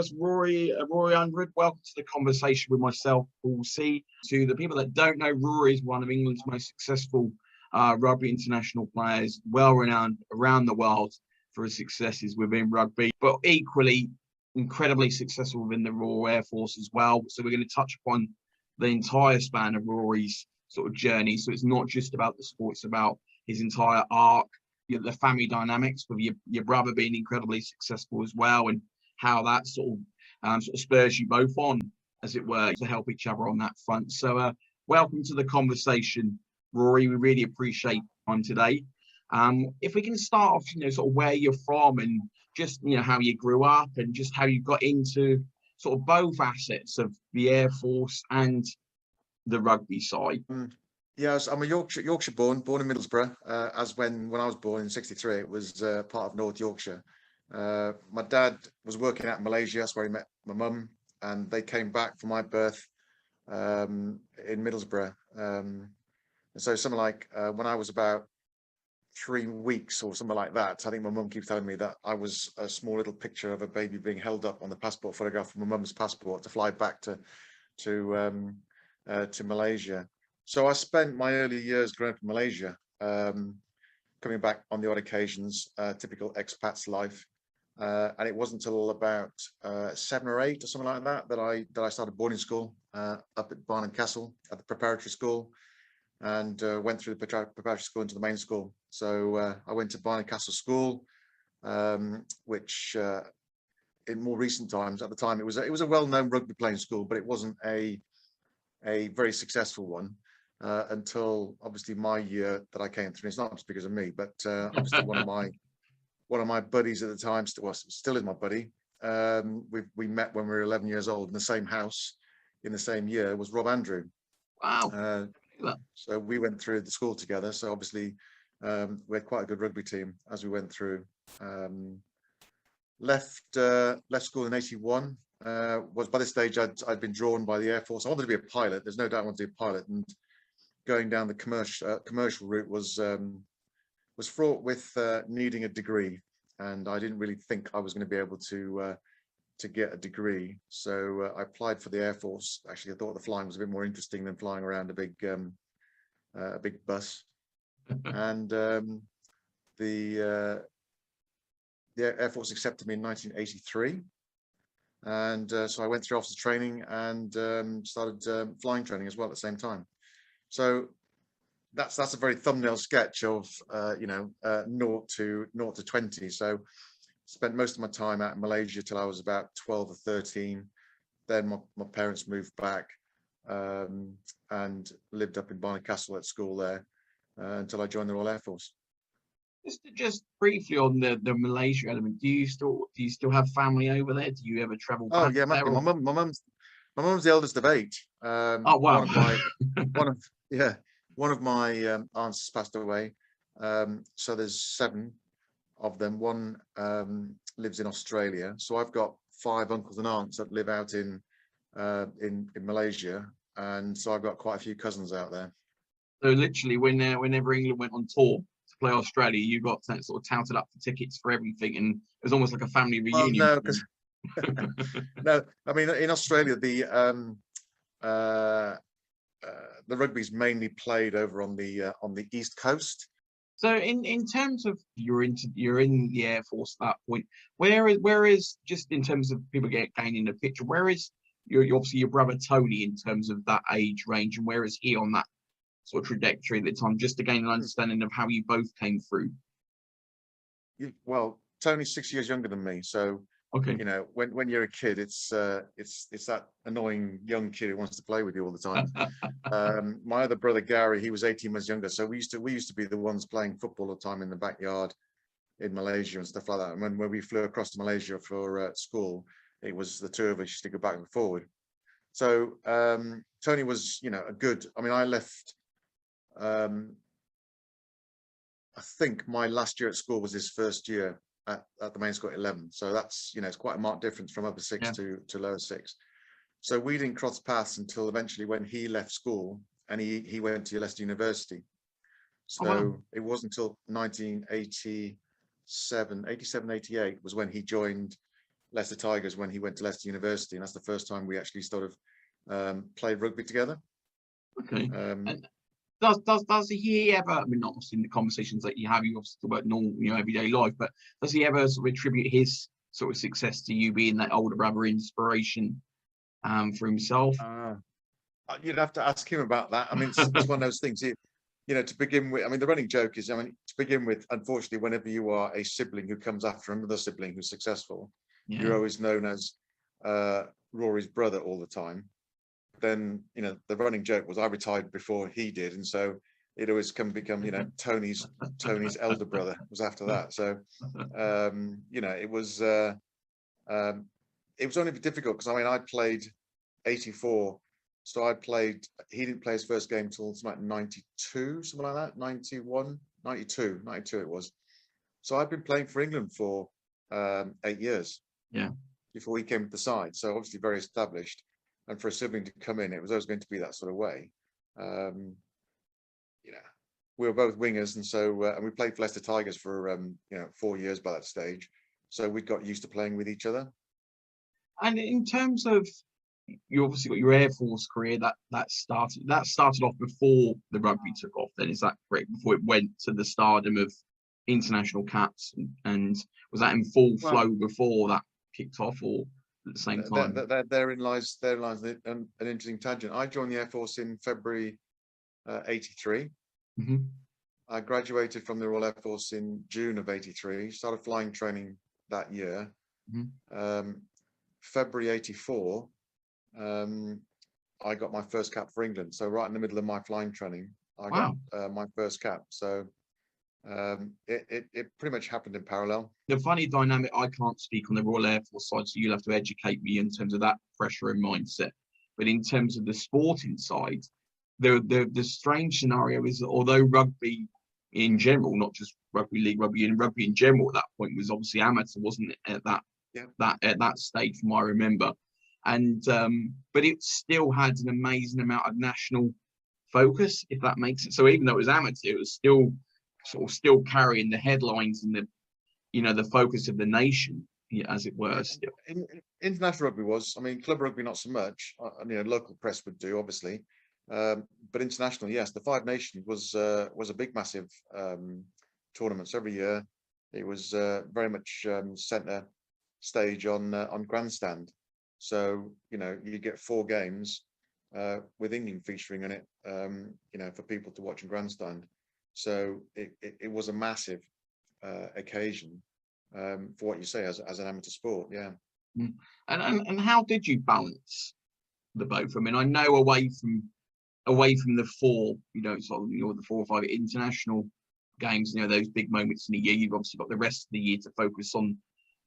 us, Rory Underwood. Welcome to the conversation with myself, Paul C. To the people that don't know, Rory is one of England's most successful rugby international players, well renowned around the world for his successes within rugby, but equally incredibly successful within the Royal Air Force as well. So we're going to touch upon the entire span of Rory's sort of journey. So it's not just about the sport, it's about his entire arc, the family dynamics with your brother being incredibly successful as well, and how that sort of spurs you both on, as it were, to help each other on that front. So welcome to the conversation, Rory. We really appreciate your time today. If we can start off, sort of where you're from and just, how you grew up and just how you got into sort of both assets of the Air Force and the rugby side. Yes, I'm a Yorkshire born in Middlesbrough. As when I was born in '63, it was part of North Yorkshire. My dad was working out in Malaysia. That's where he met my mum, and they came back for my birth in Middlesbrough. So something like when I was about 3 weeks or something like that, I think my mum keeps telling me that I was a small little picture of a baby being held up on the passport photograph of my mum's passport to fly back to Malaysia. So I spent my early years growing up in Malaysia, coming back on the odd occasions, typical expat's life. And it wasn't until about 7 or 8 or something like that I started boarding school up at Barnard Castle at the preparatory school, and went through the preparatory school into the main school. So I went to Barnard Castle School, which in more recent times, at the time, it was a well-known rugby playing school, but it wasn't a very successful one until obviously my year that I came through. It's not just because of me, but obviously one of my buddies at the time, still is my buddy. We met when we were 11 years old in the same house in the same year, was Rob Andrew. Wow. So we went through the school together. So obviously we had quite a good rugby team as we went through. Left school in '81. Was by this stage I'd been drawn by the Air Force. I wanted to be a pilot. There's no doubt I wanted to be a pilot, and going down the commercial route was fraught with needing a degree, and I didn't really think I was going to be able to get a degree. So I applied for the Air Force. Actually, I thought the flying was a bit more interesting than flying around a big bus. And the Air Force accepted me in 1983. And so I went through officer training and started flying training as well at the same time. So that's a very thumbnail sketch of 0 to 20. So spent most of my time out in Malaysia till I was about 12 or 13. Then my parents moved back and lived up in Barnard Castle at school there until I joined the Royal Air Force. Just briefly on the Malaysia element, do you still have family over there? Do you ever travel back? Oh yeah, my mum's the eldest of 8. Oh wow. One of my aunts has passed away. So there's 7 of them. One lives in Australia. So I've got 5 uncles and aunts that live out in Malaysia, and so I've got quite a few cousins out there. So literally, whenever England went on tour to play Australia, you got sort of touted up for tickets for everything, and it was almost like a family reunion. Well, no, because no, I mean in Australia the rugby's mainly played over on the East Coast. So in terms of you're in the Air Force at that point, where is just in terms of people gaining the picture, where is obviously your brother Tony in terms of that age range, and where is he on that sort of trajectory at the time, just to gain an understanding of how you both came through? Well, Tony's 6 years younger than me, so okay. When you're a kid, it's that annoying young kid who wants to play with you all the time. My other brother Gary, he was 18 months younger, so we used to be the ones playing football all the time in the backyard in Malaysia and stuff like that. And when we flew across to Malaysia for school, it was the 2 of us used to go back and forward. So Tony was a good. I mean, I left. I think my last year at school was his first year at the main school at 11. So that's, it's quite a marked difference from upper 6 to lower 6. So we didn't cross paths until eventually when he left school and he went to Leicester University. So It wasn't until 1987, 88 was when he joined Leicester Tigers when he went to Leicester University, and that's the first time we actually sort of played rugby together. Okay. And does he ever? I mean, not in the conversations that you have, you obviously talk about normal, everyday life, but does he ever sort of attribute his sort of success to you being that older brother inspiration for himself? You'd have to ask him about that. I mean, it's one of those things. To begin with, I mean, the running joke is, to begin with, unfortunately, whenever you are a sibling who comes after another sibling who's successful, you're always known as Rory's brother all the time. Then, the running joke was I retired before he did, and so it always become, Tony's elder brother was after that. So, it was only difficult because I played 84. So he didn't play his first game till like 92, something like that, 91, 92 it was. So I've been playing for England for 8 years before he came to the side. So obviously very established. And for a sibling to come in, it was always going to be that sort of way. We were both wingers. And so, and we played for Leicester Tigers for, 4 years by that stage. So we got used to playing with each other. And in terms of, you obviously got your Air Force career that started off before the rugby took off. Then is that correct? Before it went to the stardom of international caps, and was that in full flow before that kicked off, or at the same time? Therein lies an interesting tangent. I joined the Air Force in February 83. Mm-hmm. I graduated from the Royal Air Force in June of 83. Started flying training that year. Mm-hmm. February 84. I got my first cap for England. So right in the middle of my flying training, I got my first cap. So it pretty much happened in parallel. The funny dynamic, I can't speak on the Royal Air Force side, so you'll have to educate me in terms of that pressure and mindset. But in terms of the sporting side, the strange scenario is that although rugby in general, not just rugby league, rugby in general at that point was obviously amateur, wasn't it, at that stage from what I remember. And but it still had an amazing amount of national focus, if that makes it. So even though it was amateur, it was still still carrying the headlines and the focus of the nation, as it were. Still, international rugby was. Club rugby not so much. Local press would do, obviously, but international, yes. The Five Nations was a big, massive tournament. So every year, it was very much centre stage on grandstand. So, you get 4 games with England featuring in it, for people to watch in grandstand. So it was a massive occasion for what you say as an amateur sport, yeah. And how did you balance the both? I know away from the 4, sort of, the 4 or 5 international games, those big moments in the year, you've obviously got the rest of the year to focus on,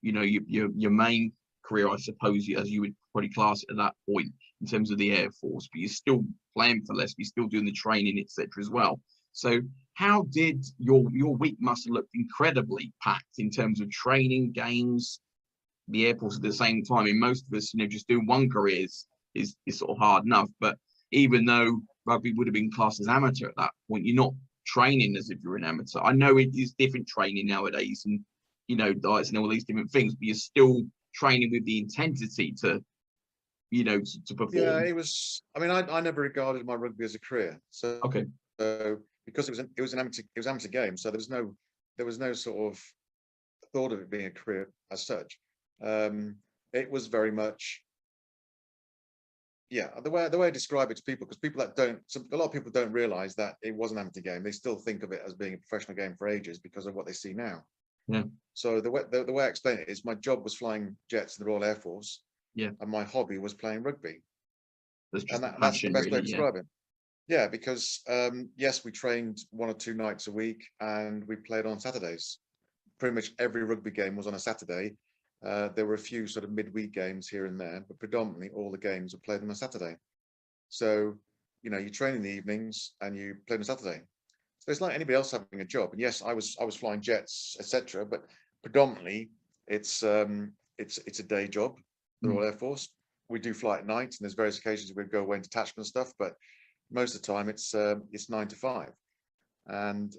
your main career, I suppose, as you would probably class it at that point in terms of the Air Force, but you're still playing for Leicester, you're still doing the training, etc. as well. So how did your week must have looked incredibly packed in terms of training, games, the Air Force at the same time? Most of us, just doing one career is sort of hard enough, but even though rugby would have been classed as amateur at that point, you're not training as if you're an amateur. I know it is different training nowadays, and diets and all these different things, but you're still training with the intensity to perform. Yeah, it was. I never regarded my rugby as a career. So because it was an amateur game, so there was no sort of thought of it being a career as such. It was very much, the way I describe it to people, because a lot of people don't realise that it was an amateur game. They still think of it as being a professional game for ages because of what they see now. Yeah. So the way I explain it is, my job was flying jets in the Royal Air Force. Yeah. And my hobby was playing rugby. That's the best way to describe it. Yeah, because yes, we trained 1 or 2 nights a week, and we played on Saturdays. Pretty much every rugby game was on a Saturday. There were a few sort of midweek games here and there, but predominantly all the games were played on a Saturday. So, you train in the evenings and you play on a Saturday. So it's like anybody else having a job. And yes, I was flying jets, etc. But predominantly, it's a day job. The Royal Air Force. We do fly at night, and there's various occasions we go away in detachment stuff, but most of the time it's 9 to 5, and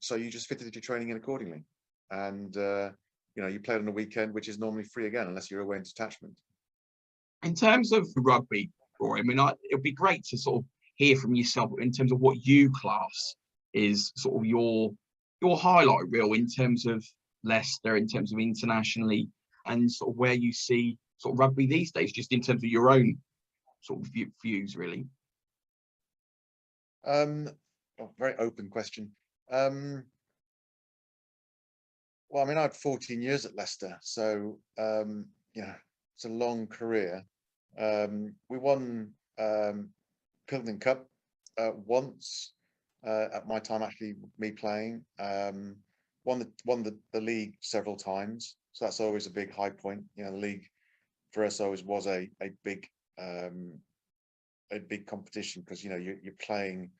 so you just fitted your training in accordingly. And you play it on a weekend, which is normally free again, unless you're away in detachment. In terms of rugby, Rory, I mean, it would be great to sort of hear from yourself in terms of what you class is sort of your highlight reel in terms of Leicester, in terms of internationally, and sort of where you see sort of rugby these days, just in terms of your own sort of views, really. Very open question. Well, I mean, I had 14 years at Leicester, so it's a long career. We won Pilgrim Cup once at my time, actually, me playing. Won the league several times, so that's always a big high point. The league for us always was a big competition, because you're playing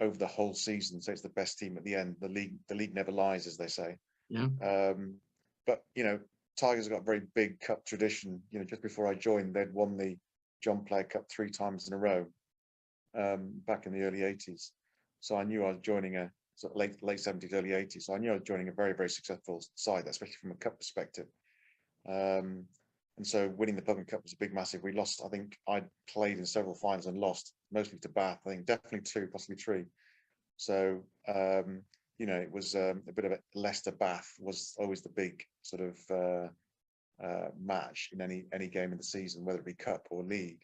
over the whole season, so it's the best team at the end. The league never lies, as they say. Yeah. But Tigers have got a very big cup tradition. Just before I joined, they'd won the John Player Cup 3 times in a row, back in the early 80s. So I knew I was joining a sort of late 70s, early 80s. So I knew I was joining a very, very successful side, especially from a cup perspective. And so winning the Pubn Cup was a big, massive. We lost. I think I played in several finals and lost, mostly to Bath. I think definitely 2, possibly 3. So it was a bit of a Leicester Bath was always the big sort of match in any game of the season, whether it be cup or league.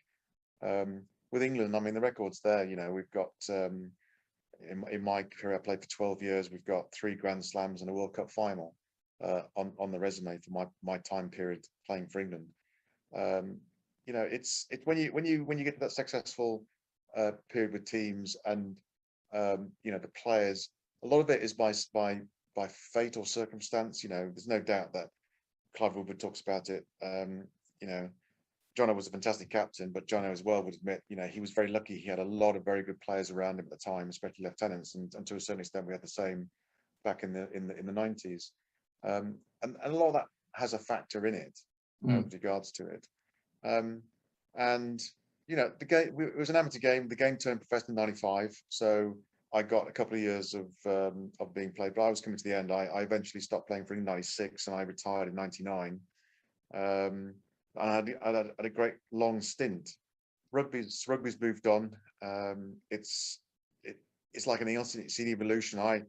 With England, I mean, the record's there. We've got in my career, I played for 12 years. We've got 3 Grand Slams and a World Cup final on the resume for my time period playing for England. It's when you get to that successful period with teams, and the players, a lot of it is by fate or circumstance. There's no doubt that Clive Woodward talks about it. Jono was a fantastic captain, but Jono as well would admit, he was very lucky. He had a lot of very good players around him at the time, especially lieutenants, and to a certain extent we had the same back in the 90s. And a lot of that has a factor in it with regards to it. The game, it was an amateur game. The game turned professional in 95, so I got a couple of years of being played, but I was coming to the end. I eventually stopped playing for England in 96, and I retired in 99. And I had a great long stint. Rugby's moved on. It's like anything else. It's an evolution. I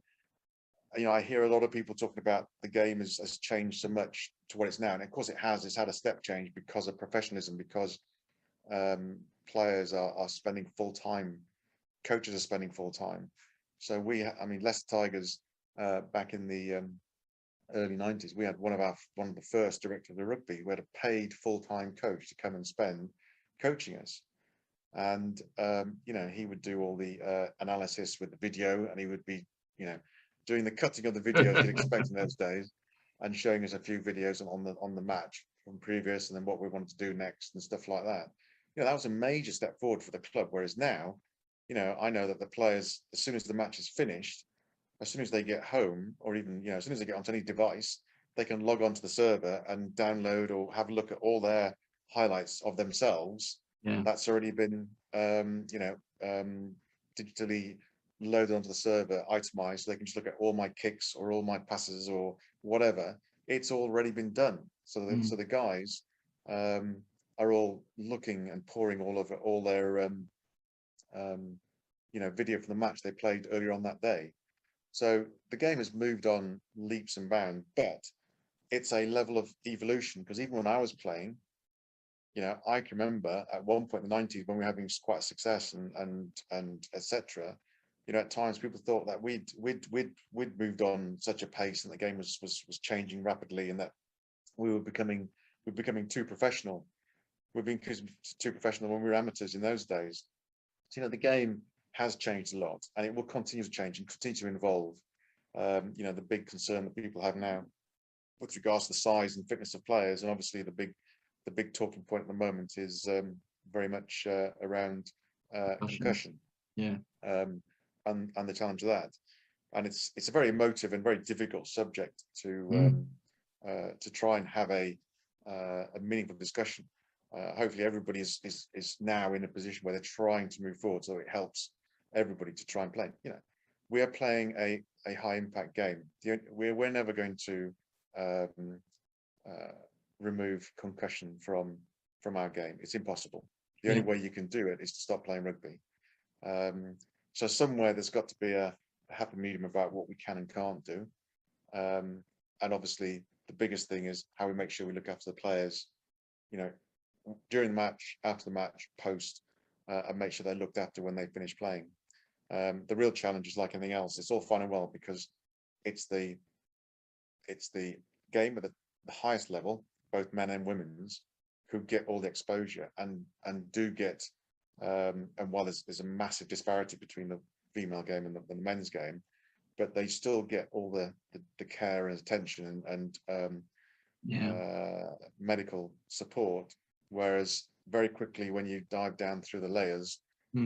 hear a lot of people talking about the game has changed so much to what it's now, and of course it has. It's had a step change because of professionalism, because players are spending full time, coaches are spending full time. So Leicester Tigers back in the early 90s, we had one of the first directors of rugby. We had a paid full-time coach to come and spend coaching us, and he would do all the analysis with the video, and he would be doing the cutting of the videos you'd expect in those days, and showing us a few videos on the match from previous, and then what we wanted to do next and stuff like that. That was a major step forward for the club. Whereas now, I know that the players, as soon as the match is finished, as soon as they get home, or even as soon as they get onto any device, they can log onto the server and download or have a look at all their highlights of themselves. Yeah. That's already been digitally loaded onto the server, itemized, so they can just look at all my kicks or all my passes or whatever. It's already been done. So the guys are all looking and poring all over all their video from the match they played earlier on that day. So the game has moved on leaps and bounds, but it's a level of evolution, because even when I was playing, I can remember at one point in the 90s when we were having quite a success and etc. At times people thought that we'd moved on such a pace, and the game was changing rapidly, and that we're becoming too professional. We're being too professional when we were amateurs in those days. So the game has changed a lot, and it will continue to change and continue to evolve. The big concern that people have now with regards to the size and fitness of players, and obviously the big talking point at the moment is very much around concussion. Yeah. And the challenge of that, and it's a very emotive and very difficult subject to try and have a meaningful discussion. Hopefully everybody is now in a position where they're trying to move forward, so it helps everybody to try and play. We are playing a high impact game. We're never going to remove concussion from our game. It's impossible. The Yeah. only way you can do it is to stop playing rugby. So somewhere there's got to be a happy medium about what we can and can't do. And obviously the biggest thing is how we make sure we look after the players, you know, during the match, after the match, post, and make sure they're looked after when they finish playing. The real challenge is like anything else. It's all fine and well because it's the game at the highest level, both men and women's, who get all the exposure and do get. And while there's a massive disparity between the female game and the men's game, but they still get all the care and attention and medical support. Whereas very quickly, when you dive down through the layers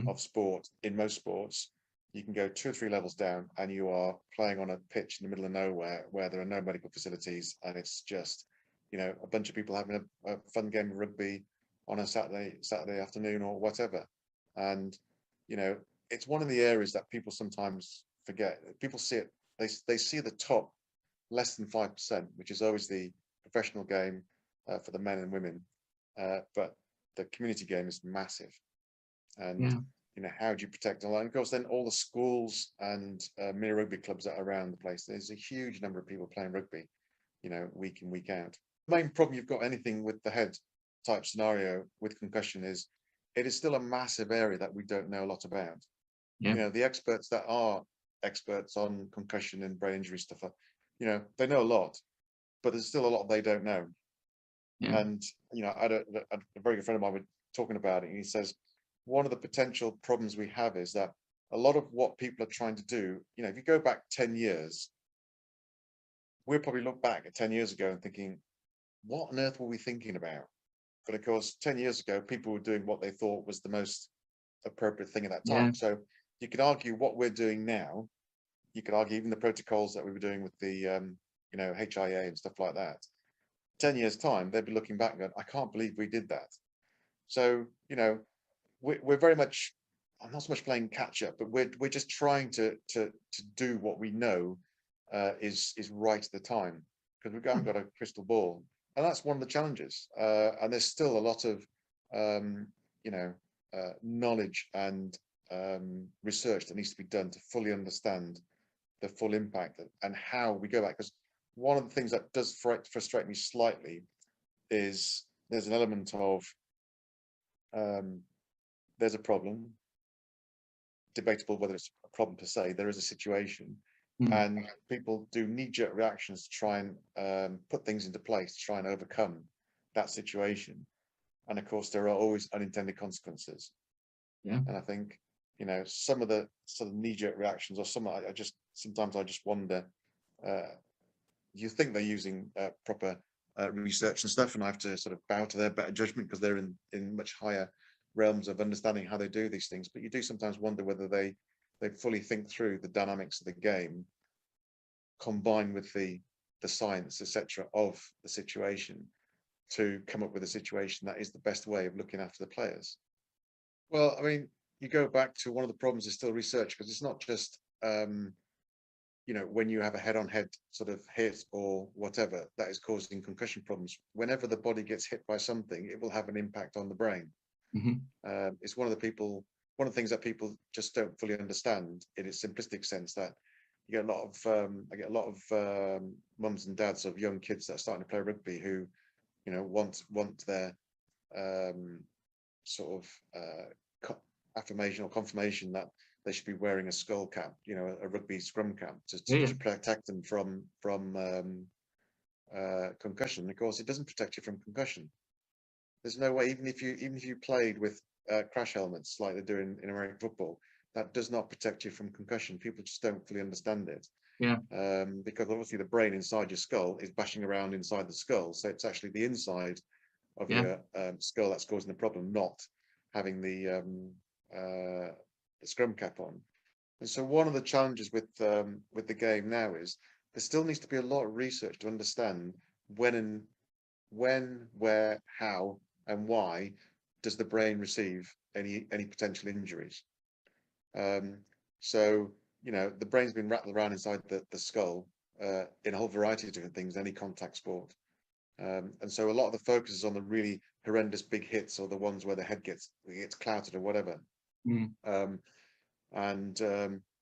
of sport, in most sports, you can go 2 or 3 levels down and you are playing on a pitch in the middle of nowhere where there are no medical facilities, and it's just, you know, a bunch of people having a fun game of rugby on a Saturday afternoon or whatever. And, you know, it's one of the areas that people sometimes forget. People see it, they see the top less than 5%, which is always the professional game for the men and women. But the community game is massive. And, you know, how do you protect all that? And of course, then all the schools and mini rugby clubs that are around the place, there's a huge number of people playing rugby, you know, week in, week out. The main problem you've got anything with the head type scenario with concussion is it is still a massive area that we don't know a lot about. You know, the experts that are experts on concussion and brain injury stuff, you know, they know a lot, but there's still a lot they don't know. And, you know, I had a very good friend of mine was talking about it, and he says, one of the potential problems we have is that a lot of what people are trying to do, you know, if you go back 10 years, we'll probably look back at 10 years ago and thinking, what on earth were we thinking about? But of course, 10 years ago, people were doing what they thought was the most appropriate thing at that time. So you could argue what we're doing now, you could argue even the protocols that we were doing with the, you know, HIA and stuff like that. 10 years time, they'd be looking back and going, I can't believe we did that. So, you know, we're very much, I'm not so much playing catch up, but we're just trying to do what we know is right at the time, because we haven't got a crystal ball, and that's one of the challenges. And there's still a lot of you know, knowledge and research that needs to be done to fully understand the full impact and how we go back. Because one of the things that does frustrate me slightly is there's an element of there's a problem, debatable whether it's a problem per se, there is a situation, and people do knee-jerk reactions to try and put things into place to try and overcome that situation. And of course, there are always unintended consequences. And I think, you know, some of the sort of knee-jerk reactions, or sometimes I just wonder, you think they're using proper research and stuff, and I have to sort of bow to their better judgment because they're in much higher realms of understanding how they do these things. But you do sometimes wonder whether they fully think through the dynamics of the game, combined with the science, etc., of the situation, to come up with a situation that is the best way of looking after the players. Well, I mean, you go back to one of the problems is still research, because it's not just you know, when you have a head-on-head sort of hit or whatever that is causing concussion problems. Whenever the body gets hit by something, it will have an impact on the brain. It's one of the things that people just don't fully understand in its simplistic sense, that you get a lot of I get a lot of mums and dads of young kids that are starting to play rugby who, you know, want their sort of affirmation or confirmation that they should be wearing a skull cap, you know, a rugby scrum cap to protect them from concussion. Of course, it doesn't protect you from concussion. There's no way, even if you played with crash helmets like they do in American football, that does not protect you from concussion. People just don't fully understand it. Because obviously the brain inside your skull is bashing around inside the skull, so it's actually the inside of your skull that's causing the problem, not having the scrum cap on. And so one of the challenges with the game now is there still needs to be a lot of research to understand when, where, how, and why does the brain receive any potential injuries. So, you know, the brain's been rattled around inside the skull in a whole variety of different things, any contact sport. And so a lot of the focus is on the really horrendous big hits, or the ones where the head gets clouted or whatever. Um, and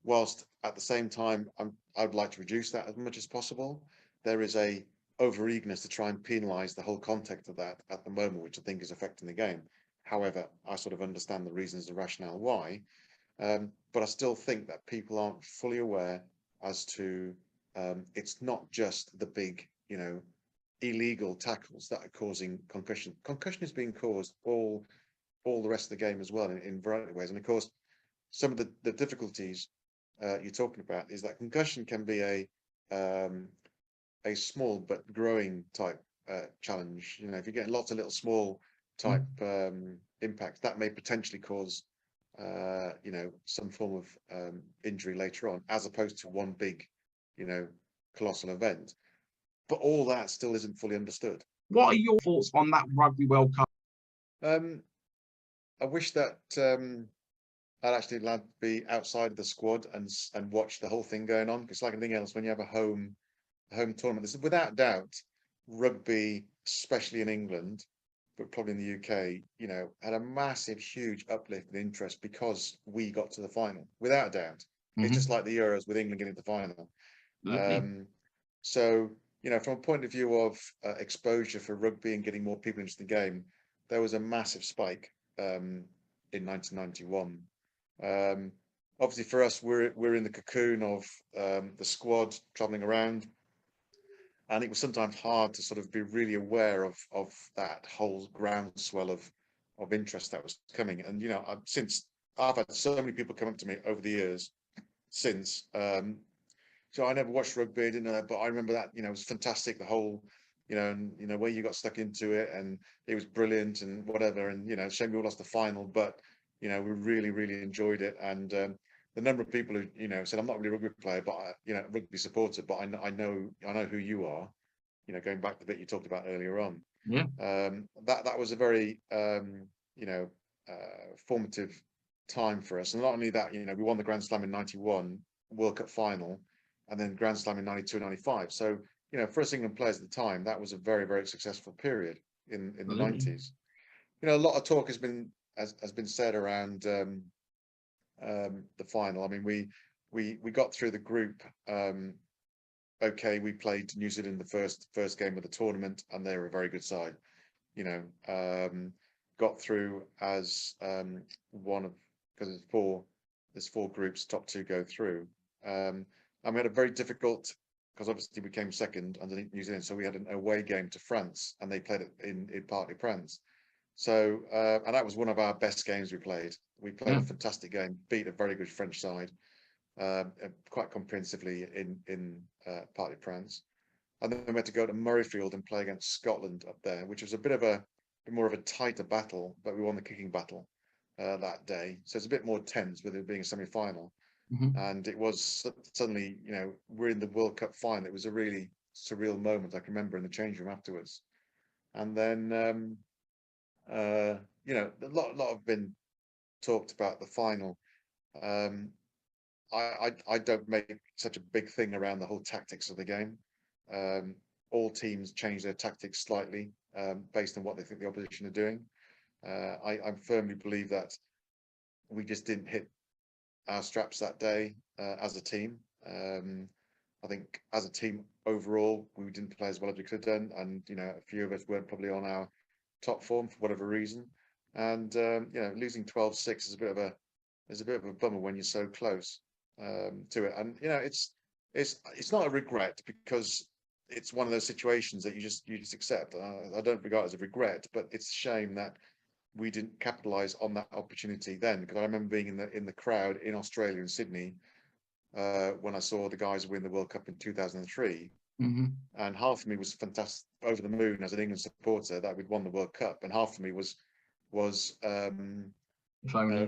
whilst at the same time I'd like to reduce that as much as possible, there is a over eagerness to try and penalise the whole context of that at the moment, which I think is affecting the game. However, I sort of understand the reasons, the rationale why, but I still think that people aren't fully aware as to it's not just the big, illegal tackles that are causing concussion. Concussion is being caused all the rest of the game as well, in a variety of ways. And of course, some of the difficulties you're talking about is that concussion can be a small but growing type challenge. If you get lots of little small type impacts, that may potentially cause some form of injury later on, as opposed to one big, colossal event. But all that still isn't fully understood. What are your thoughts on that Rugby World Cup? I wish that I'd actually allowed to be outside of the squad and watch the whole thing going on. Because like anything else, when you have a home tournament, this is without doubt, rugby, especially in England, but probably in the UK, had a massive, huge uplift in interest because we got to the final, without doubt. It's just like the Euros with England getting to the final. So, from a point of view of exposure for rugby and getting more people into the game, there was a massive spike in 1991. Obviously, for us, we're in the cocoon of the squad traveling around, and it was sometimes hard to sort of be really aware of that whole groundswell of interest that was coming. And since I've had so many people come up to me over the years since. So I never watched rugby, didn't know that, but I remember that, it was fantastic, the whole, and where you got stuck into it, and it was brilliant and whatever. And, shame we all lost the final, but, we really, really enjoyed it. And the number of people who, said, I'm not really a rugby player, but, rugby supporter, but I know who you are, going back to the bit you talked about earlier on. That was a very, formative time for us. And not only that, we won the Grand Slam in 91, World Cup final, and then Grand Slam in 92 and 95. So, for us England players at the time, that was a very, very successful period in the 90s. A lot of talk has been said around the final. I mean, we got through the group. Okay, we played New Zealand in the first game of the tournament, and they were a very good side. Got through as one of, because there's four groups, top two go through. And we had a very difficult, because obviously we came second underneath New Zealand, so we had an away game to France, and they played it in Parc des Princes. So, and that was one of our best games we played. We played a fantastic game, beat a very good French side, quite comprehensively in Parc des Princes. And then we had to go to Murrayfield and play against Scotland up there, which was a bit more of a tighter battle, but we won the kicking battle that day. So it's a bit more tense with it being a semi-final. And it was suddenly, we're in the World Cup final. It was a really surreal moment. I can remember in the change room afterwards. And then, a lot have been talked about the final. I don't make such a big thing around the whole tactics of the game. All teams change their tactics slightly based on what they think the opposition are doing. I firmly believe that we just didn't hit our straps that day as a team. I think as a team overall, we didn't play as well as we could have done, and a few of us weren't probably on our top form for whatever reason. And losing 12-6 is a bit of a bummer when you're so close to it. And it's not a regret, because it's one of those situations that you just accept. I don't regard it as a regret, but it's a shame that we didn't capitalize on that opportunity then, because I remember being in the crowd in Australia and Sydney when I saw the guys win the World Cup in 2003, and half of me was fantastic, over the moon as an England supporter that we'd won the World Cup, and half of me was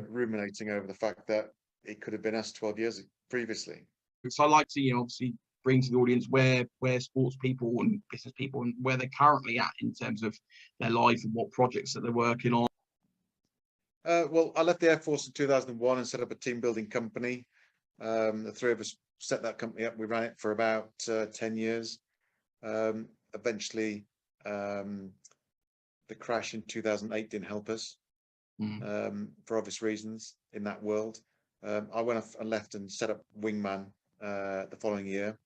ruminating over the fact that it could have been us 12 years previously. So I like to obviously bring to the audience where sports people and business people and where they're currently at in terms of their life and what projects that they're working on. Well, I left the Air Force in 2001 and set up a team building company. The three of us set that company up. We ran it for about 10 years. Eventually, the crash in 2008 didn't help us for obvious reasons in that world. I went off and left and set up Wingman the following year,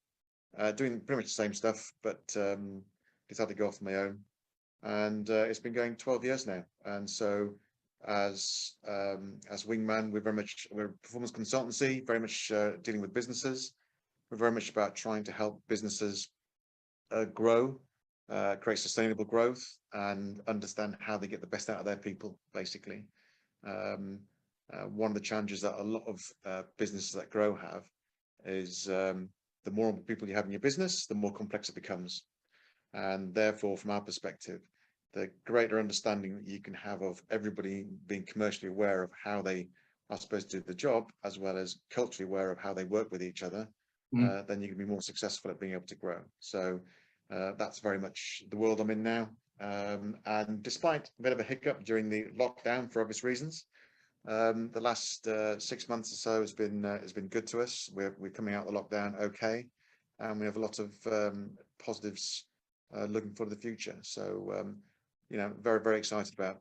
doing pretty much the same stuff, but decided to go off on my own. And it's been going 12 years now. And so as Wingman, we're a performance consultancy, very much dealing with businesses. We're very much about trying to help businesses grow, create sustainable growth, and understand how they get the best out of their people, basically. One of the challenges that a lot of businesses that grow have is the more people you have in your business, the more complex it becomes. And therefore, from our perspective, the greater understanding that you can have of everybody being commercially aware of how they are supposed to do the job, as well as culturally aware of how they work with each other, then you can be more successful at being able to grow. So that's very much the world I'm in now. And despite a bit of a hiccup during the lockdown for obvious reasons, the last 6 months or so has been good to us. We're coming out of the lockdown okay, and we have a lot of positives looking forward to the future. So very, very excited about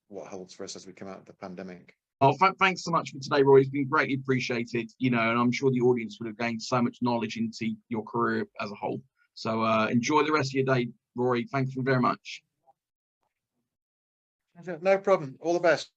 what holds for us as we come out of the pandemic. Oh, thanks so much for today, Roy. It's been greatly appreciated, and I'm sure the audience would have gained so much knowledge into your career as a whole. So enjoy the rest of your day, Rory. Thank you very much. No problem. All the best.